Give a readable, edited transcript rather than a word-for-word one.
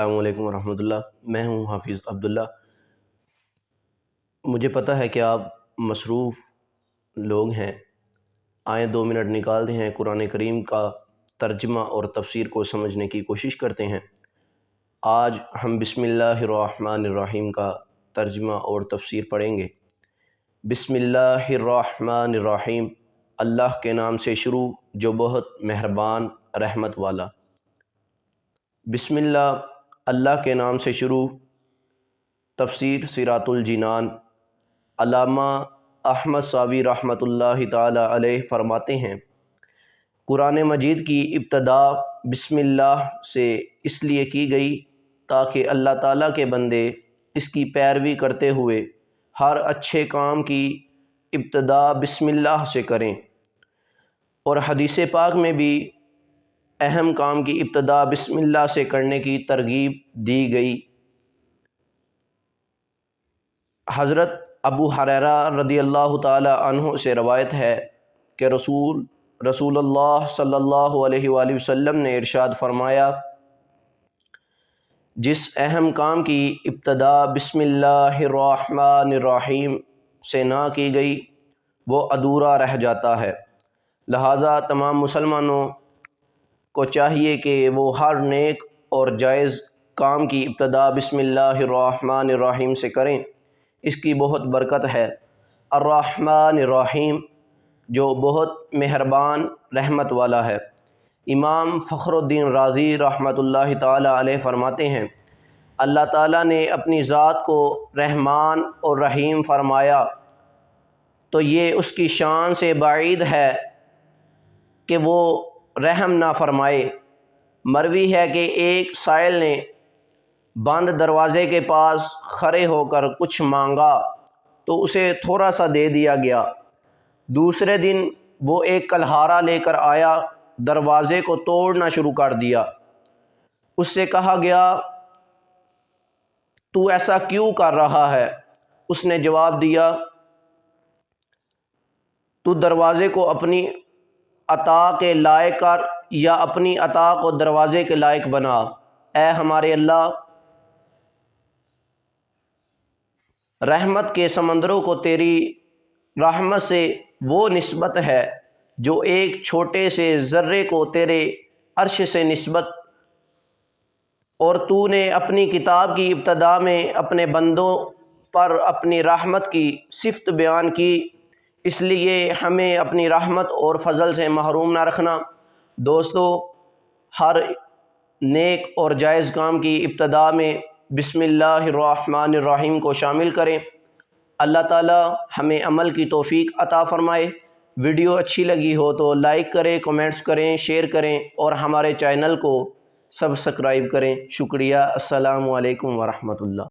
السلام علیکم ورحمۃ اللہ۔ میں ہوں حافظ عبداللہ۔ مجھے پتہ ہے کہ آپ مصروف لوگ ہیں، آئیں 2 منٹ نکالتے ہیں، قرآن کریم کا ترجمہ اور تفسیر کو سمجھنے کی کوشش کرتے ہیں۔ آج ہم بسم اللہ الرحمن الرحیم کا ترجمہ اور تفسیر پڑھیں گے۔ بسم اللہ الرحمن الرحیم، اللہ کے نام سے شروع جو بہت مہربان رحمت والا۔ بسم اللہ، اللہ کے نام سے شروع۔ تفسیر صراط الجنان۔ علامہ احمد ساوی رحمۃ اللہ تعالی علیہ فرماتے ہیں، قرآن مجید کی ابتدا بسم اللہ سے اس لیے کی گئی تاکہ اللہ تعالیٰ کے بندے اس کی پیروی کرتے ہوئے ہر اچھے کام کی ابتدا بسم اللہ سے کریں، اور حدیث پاک میں بھی اہم کام کی ابتدا بسم اللہ سے کرنے کی ترغیب دی گئی۔ حضرت ابو ہریرہ رضی اللہ تعالی عنہ سے روایت ہے کہ رسول اللہ صلی اللہ علیہ وآلہ وسلم نے ارشاد فرمایا، جس اہم کام کی ابتدا بسم اللہ الرحمن الرحیم سے نہ کی گئی وہ ادھورا رہ جاتا ہے۔ لہٰذا تمام مسلمانوں کو چاہیے کہ وہ ہر نیک اور جائز کام کی ابتدا بسم اللہ الرحمن الرحیم سے کریں، اس کی بہت برکت ہے۔ الرحمن الرحیم، جو بہت مہربان رحمت والا ہے۔ امام فخر الدین رازی رحمۃ اللہ تعالی علیہ فرماتے ہیں، اللہ تعالیٰ نے اپنی ذات کو رحمان اور رحیم فرمایا تو یہ اس کی شان سے بعید ہے کہ وہ رحم نہ فرمائے۔ مروی ہے کہ ایک سائل نے بند دروازے کے پاس کھڑے ہو کر کچھ مانگا تو اسے تھوڑا سا دے دیا گیا۔ دوسرے دن وہ ایک کلہاڑا لے کر آیا، دروازے کو توڑنا شروع کر دیا۔ اس سے کہا گیا، تو ایسا کیوں کر رہا ہے؟ اس نے جواب دیا، تو دروازے کو اپنی عطا کے لائق کر یا اپنی عطا کو دروازے کے لائق بنا۔ اے ہمارے اللہ، رحمت کے سمندروں کو تیری رحمت سے وہ نسبت ہے جو ایک چھوٹے سے ذرے کو تیرے عرش سے نسبت، اور تو نے اپنی کتاب کی ابتدا میں اپنے بندوں پر اپنی رحمت کی صفت بیان کی، اس لیے ہمیں اپنی رحمت اور فضل سے محروم نہ رکھنا۔ دوستو، ہر نیک اور جائز کام کی ابتدا میں بسم اللہ الرحمن الرحیم کو شامل کریں۔ اللہ تعالی ہمیں عمل کی توفیق عطا فرمائے۔ ویڈیو اچھی لگی ہو تو لائک کریں، کمنٹس کریں، شیئر کریں اور ہمارے چینل کو سبسکرائب کریں۔ شکریہ۔ السلام علیکم ورحمۃ اللہ۔